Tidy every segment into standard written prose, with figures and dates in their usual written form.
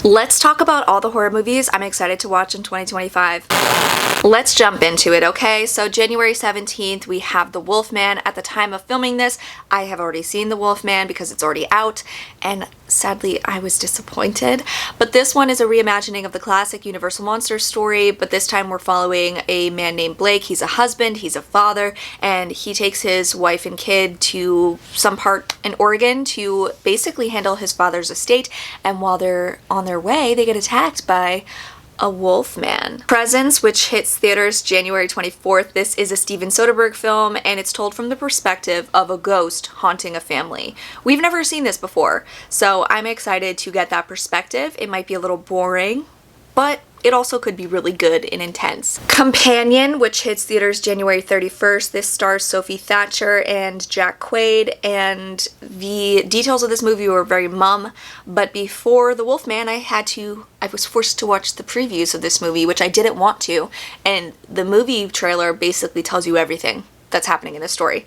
Let's talk about all the horror movies I'm excited to watch in 2025. Let's jump into it, okay? So January 17th, we have The Wolfman. At the time of filming this, I have already seen The Wolfman because it's already out, and sadly, I was disappointed. But this one is a reimagining of the classic Universal Monsters story, but this time we're following a man named Blake. He's a husband, he's a father, and he takes his wife and kid to some part in Oregon to basically handle his father's estate, and while they're on their way, they get attacked by a Wolfman. Presence, which hits theaters January 24th. This is a Steven Soderbergh film, and it's told from the perspective of a ghost haunting a family. We've never seen this before, so I'm excited to get that perspective. It might be a little boring, but it also could be really good and intense. Companion, which hits theaters January 31st. This stars Sophie Thatcher and Jack Quaid, and the details of this movie were very mum, but before The Wolfman, I was forced to watch the previews of this movie, which I didn't want to, and the movie trailer basically tells you everything that's happening in this story.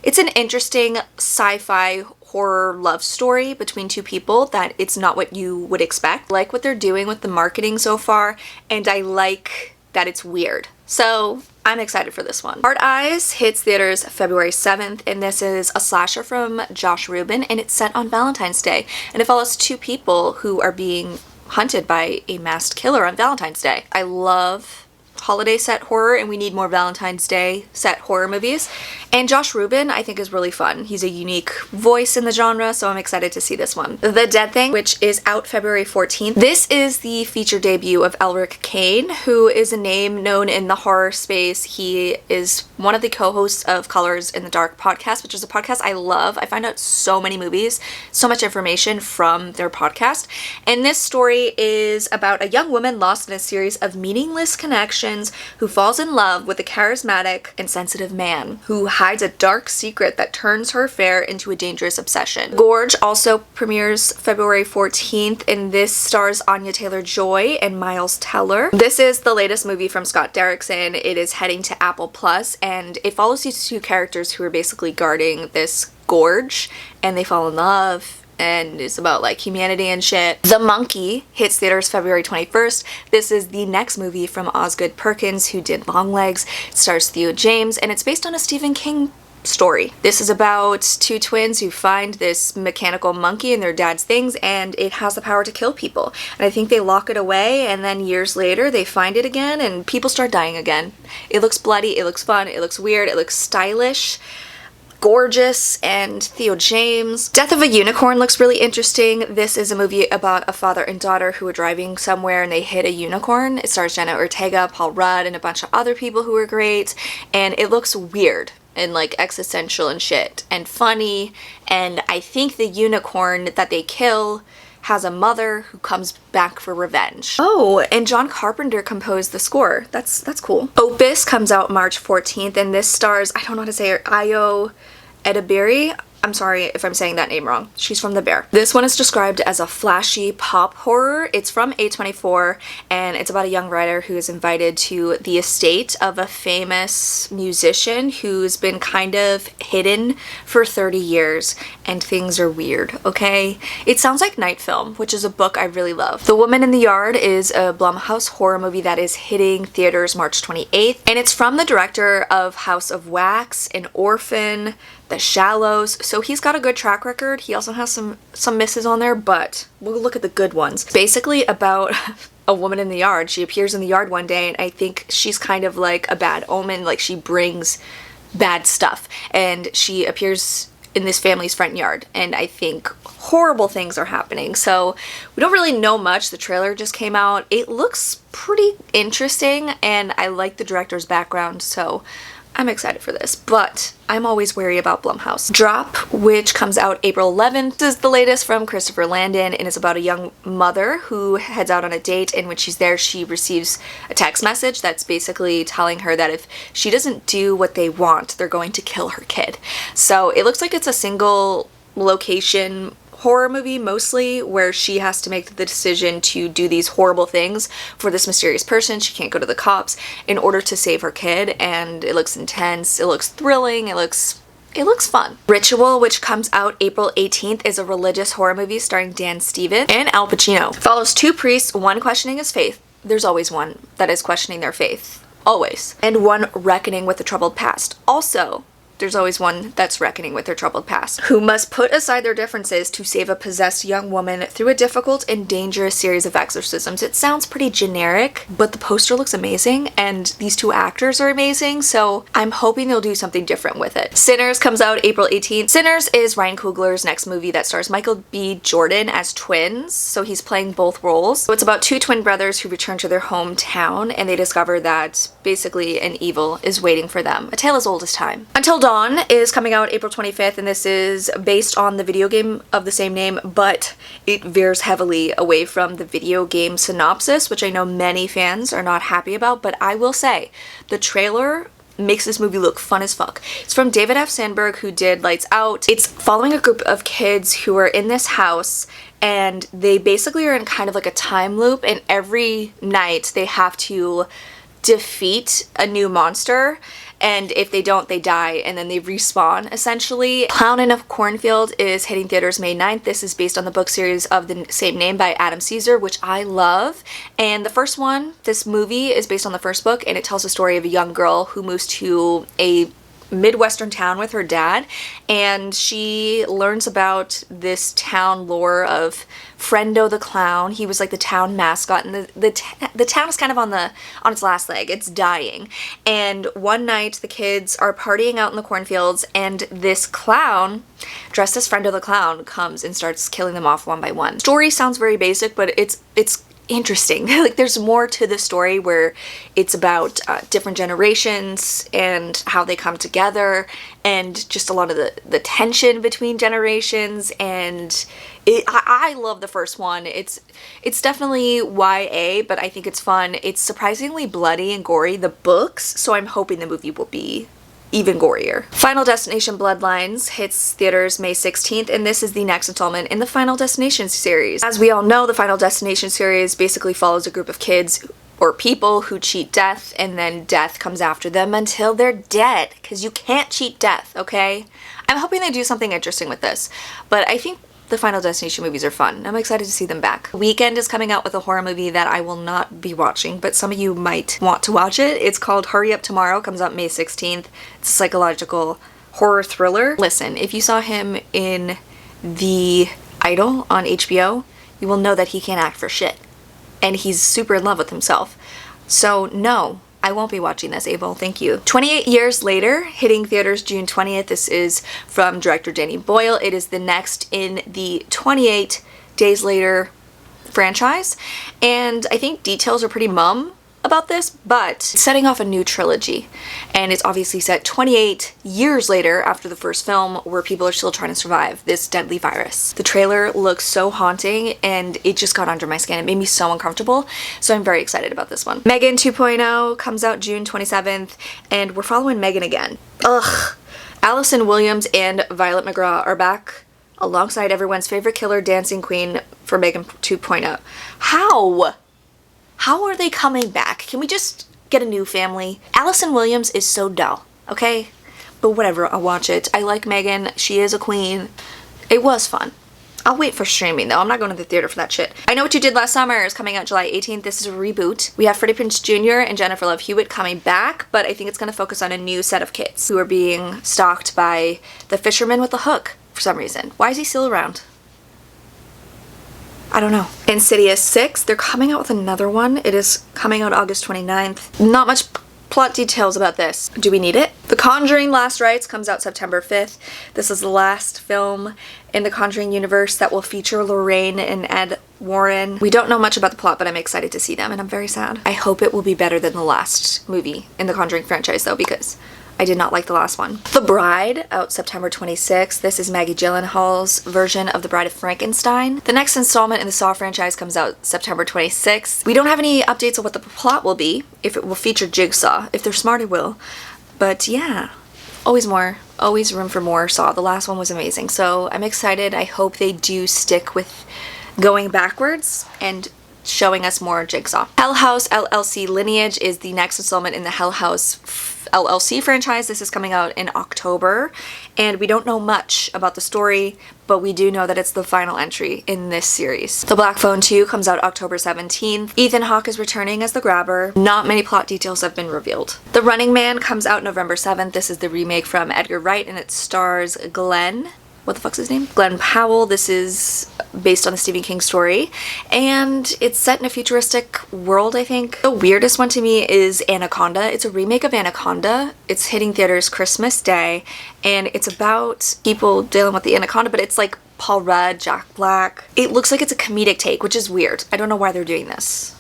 It's an interesting sci-fi horror love story between two people that it's not what you would expect. I like what they're doing with the marketing so far, and I like that it's weird. So I'm excited for this one. Hard Eyes hits theaters February 7th, and this is a slasher from Josh Rubin, and it's set on Valentine's Day, and it follows two people who are being hunted by a masked killer on Valentine's Day. I love holiday set horror, and we need more Valentine's Day set horror movies, and Josh Rubin I think is really fun. He's a unique voice in the genre, so I'm excited to see this one. The Dead Thing, which is out February 14th. This is the feature debut of Elric Kane, who is a name known in the horror space. He is one of the co-hosts of Colors in the Dark podcast, which is a podcast I love. I find out so many movies, so much information from their podcast, and this story is about a young woman lost in a series of meaningless connections who falls in love with a charismatic and sensitive man who hides a dark secret that turns her affair into a dangerous obsession. Gorge also premieres February 14th, and this stars Anya Taylor-Joy and Miles Teller. This is the latest movie from Scott Derrickson. It is heading to Apple Plus, and it follows these two characters who are basically guarding this gorge, and they fall in love, and it's about like humanity and shit. The Monkey hits theaters February 21st. This is the next movie from Osgood Perkins, who did Longlegs. It stars Theo James, and it's based on a Stephen King story. This is about two twins who find this mechanical monkey in their dad's things, and it has the power to kill people. And I think they lock it away, and then years later they find it again, and people start dying again. It looks bloody, it looks fun, it looks weird, it looks stylish, gorgeous, and Theo James. Death of a Unicorn looks really interesting. This is a movie about a father and daughter who are driving somewhere and they hit a unicorn. It stars Jenna Ortega, Paul Rudd, and a bunch of other people who are great, and it looks weird and like existential and shit and funny, and I think the unicorn that they kill has a mother who comes back for revenge. Oh, and John Carpenter composed the score. That's cool. Opus comes out March 14th, and this stars, I don't know how to say her, Ayo Edebiri. I'm sorry if I'm saying that name wrong. She's from The Bear. This one is described as a flashy pop horror. It's from A24, and it's about a young writer who is invited to the estate of a famous musician who's been kind of hidden for 30 years, and things are weird, okay? It sounds like Night Film, which is a book I really love. The Woman in the Yard is a Blumhouse horror movie that is hitting theaters March 28th, and it's from the director of House of Wax, An Orphan, The Shallows, so he's got a good track record. He also has some misses on there, but we'll look at the good ones. Basically about a woman in the yard. She appears in the yard one day, and I think she's kind of like a bad omen, like she brings bad stuff, and she appears in this family's front yard, and I think horrible things are happening. So we don't really know much. The trailer just came out. It looks pretty interesting, and I like the director's background, so I'm excited for this, but I'm always wary about Blumhouse. Drop, which comes out April 11th, is the latest from Christopher Landon, and it's about a young mother who heads out on a date, and when she's there, she receives a text message that's basically telling her that if she doesn't do what they want, they're going to kill her kid. So it looks like it's a single location horror movie mostly, where she has to make the decision to do these horrible things for this mysterious person. She can't go to the cops in order to save her kid, and it looks intense, it looks thrilling, it looks It looks fun. Ritual, which comes out April 18th, is a religious horror movie starring Dan Stevens and Al Pacino. Follows two priests, one questioning his faith. There's always one that is questioning their faith. Always. And one reckoning with a troubled past. Also, there's always one that's reckoning with their troubled past, who must put aside their differences to save a possessed young woman through a difficult and dangerous series of exorcisms. It sounds pretty generic, but the poster looks amazing, and these two actors are amazing, so I'm hoping they'll do something different with it. Sinners comes out April 18th. Sinners is Ryan Coogler's next movie that stars Michael B. Jordan as twins, so he's playing both roles. So it's about two twin brothers who return to their hometown, and they discover that basically an evil is waiting for them. A tale as old as time. Until Dawn is coming out April 25th, and this is based on the video game of the same name, but it veers heavily away from the video game synopsis, which I know many fans are not happy about, but I will say the trailer makes this movie look fun as fuck. It's from David F. Sandberg, who did Lights Out. It's following a group of kids who are in this house, and they basically are in kind of like a time loop, and every night they have to defeat a new monster, and if they don't, they die, and then they respawn, essentially. Clownin' of Cornfield is hitting theaters May 9th. This is based on the book series of the same name by Adam Caesar, which I love. And the first one, this movie, is based on the first book, and it tells the story of a young girl who moves to a Midwestern town with her dad, and she learns about this town lore of Friendo the Clown. He was like the town mascot, and the town is kind of on its last leg. It's dying. And one night the kids are partying out in the cornfields, and this clown dressed as Friendo the Clown comes and starts killing them off one by one. Story sounds very basic, but it's interesting. Like, there's more to the story where it's about different generations and how they come together, and just a lot of the tension between generations. And I love the first one. It's definitely YA, but I think it's fun. It's surprisingly bloody and gory, the books, so I'm hoping the movie will be even gorier. Final Destination Bloodlines hits theaters May 16th, and this is the next installment in the Final Destination series. As we all know, the Final Destination series basically follows a group of kids or people who cheat death, and then death comes after them until they're dead, because you can't cheat death, okay? I'm hoping they do something interesting with this, but I think the Final Destination movies are fun. I'm excited to see them back. Weekend is coming out with a horror movie that I will not be watching, but some of you might want to watch it. It's called Hurry Up Tomorrow, comes out May 16th. It's a psychological horror thriller. Listen, if you saw him in The Idol on HBO, you will know that he can't act for shit. And he's super in love with himself. So no, I won't be watching this, Abel. Thank you. 28 Years Later, hitting theaters June 20th. This is from director Danny Boyle. It is the next in the 28 Days Later franchise. And I think details are pretty mum about this, but it's setting off a new trilogy. And it's obviously set 28 years later after the first film, where people are still trying to survive this deadly virus. The trailer looks so haunting, and it just got under my skin. It made me so uncomfortable, so I'm very excited about this one. Megan 2.0 comes out June 27th, and we're following Megan again. Ugh. Allison Williams and Violet McGraw are back alongside everyone's favorite killer dancing queen for Megan 2.0. How are they coming back? Can we just get a new family? Allison Williams is so dull, okay? But whatever, I'll watch it. I like Megan. She is a queen. It was fun. I'll wait for streaming, though. I'm not going to the theater for that shit. I Know What You Did Last Summer is coming out July 18th. This is a reboot. We have Freddie Prinze Jr. and Jennifer Love Hewitt coming back, but I think it's going to focus on a new set of kids who are being stalked by the fisherman with the hook for some reason. Why is he still around? I don't know. Insidious 6, they're coming out with another one. It is coming out August 29th. Not much plot details about this. Do we need it? The Conjuring Last Rites comes out September 5th. This is the last film in the Conjuring universe that will feature Lorraine and Ed Warren. We don't know much about the plot, but I'm excited to see them, and I'm very sad. I hope it will be better than the last movie in the Conjuring franchise, though, because I did not like the last one. The Bride, out September 26th. This is Maggie Gyllenhaal's version of The Bride of Frankenstein. The next installment in the Saw franchise comes out September 26th. We don't have any updates on what the plot will be, if it will feature Jigsaw. If they're smart, it will. But yeah, always more. Always room for more Saw. The last one was amazing, so I'm excited. I hope they do stick with going backwards and showing us more Jigsaw. Hell House LLC Lineage is the next installment in the Hell House LLC franchise. This is coming out in October, and we don't know much about the story, but we do know that it's the final entry in this series. The Black Phone 2 comes out October 17th. Ethan Hawke is returning as the grabber. Not many plot details have been revealed. The Running Man comes out November 7th. This is the remake from Edgar Wright, and it stars Glenn. What the fuck's his name? Glenn Powell. This is based on a Stephen King story, and it's set in a futuristic world, I think. The weirdest one to me is Anaconda. It's a remake of Anaconda. It's hitting theaters Christmas Day, and it's about people dealing with the anaconda, but it's like Paul Rudd, Jack Black. It looks like it's a comedic take, which is weird. I don't know why they're doing this,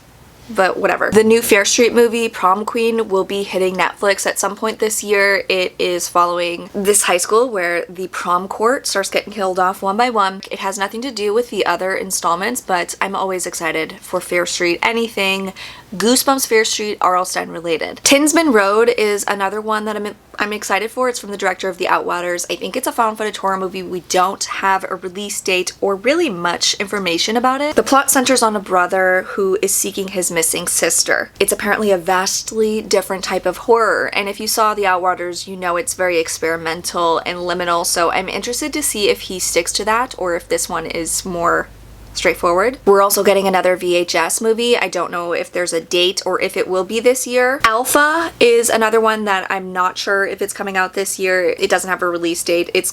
but whatever. The new Fear Street movie, Prom Queen, will be hitting Netflix at some point this year. It is following this high school where the prom court starts getting killed off one by one. It has nothing to do with the other installments, but I'm always excited for Fear Street. Anything Goosebumps Fear Street R.L. Stine related. Tinsman Road is another one that I'm excited for. It's from the director of The Outwaters. I think it's a found footage horror movie. We don't have a release date or really much information about it. The plot centers on a brother who is seeking his missing sister. It's apparently a vastly different type of horror, and if you saw The Outwaters, you know it's very experimental and liminal, so I'm interested to see if he sticks to that or if this one is more straightforward. We're also getting another VHS movie. I don't know if there's a date or if it will be this year. Alpha is another one that I'm not sure if it's coming out this year. It doesn't have a release date. It's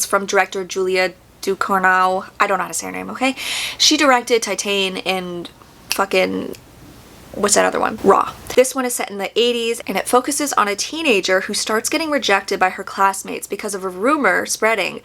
from director Julia Ducournau. I don't know how to say her name, okay? She directed Titan and fucking... what's that other one? Raw. This one is set in the 80s, and it focuses on a teenager who starts getting rejected by her classmates because of a rumor spreading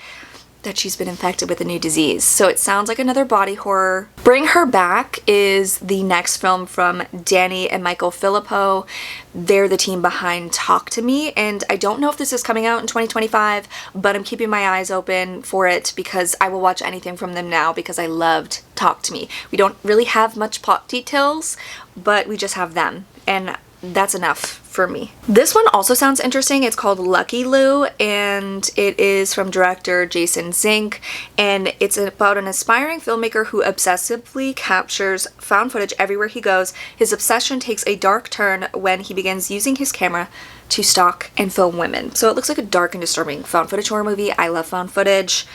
that she's been infected with a new disease. So it sounds like another body horror. Bring Her Back is the next film from Danny and Michael Filippo. They're the team behind Talk to Me, and I don't know if this is coming out in 2025, but I'm keeping my eyes open for it because I will watch anything from them now because I loved Talk to Me. We don't really have much plot details, but we just have them, and that's enough for me. This one also sounds interesting. It's called Looky Loo, and it is from director Jason Zink, and it's about an aspiring filmmaker who obsessively captures found footage everywhere he goes. His obsession takes a dark turn when he begins using his camera to stalk and film women. So it looks like a dark and disturbing found footage horror movie. I love found footage.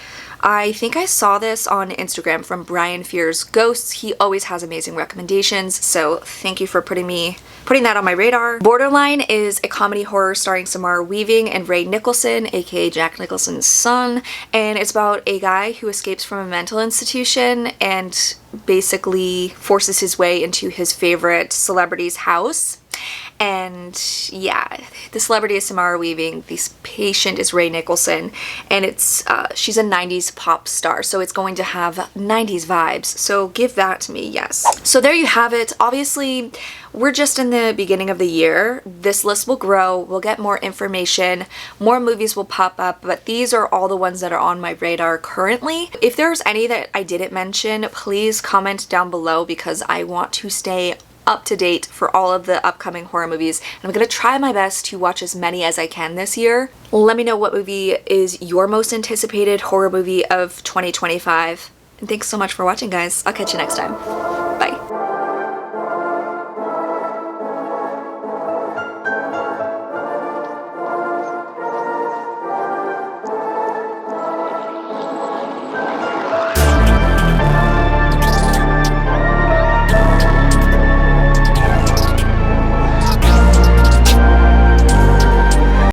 I think I saw this on Instagram from Brian Fears Ghosts. He always has amazing recommendations, so thank you for putting that on my radar. Borderline is a comedy horror starring Samara Weaving and Ray Nicholson, aka Jack Nicholson's son, and it's about a guy who escapes from a mental institution and basically forces his way into his favorite celebrity's house. And yeah, the celebrity is Samara Weaving, the patient is Ray Nicholson, and it's she's a 90s pop star, so it's going to have 90s vibes, so give that to me, yes. So there you have it. Obviously, we're just in the beginning of the year. This list will grow, we'll get more information, more movies will pop up, but these are all the ones that are on my radar currently. If there's any that I didn't mention, please comment down below because I want to stay up to date for all of the upcoming horror movies, and I'm gonna try my best to watch as many as I can this year. Let me know what movie is your most anticipated horror movie of 2025. And thanks so much for watching, guys. I'll catch you next time.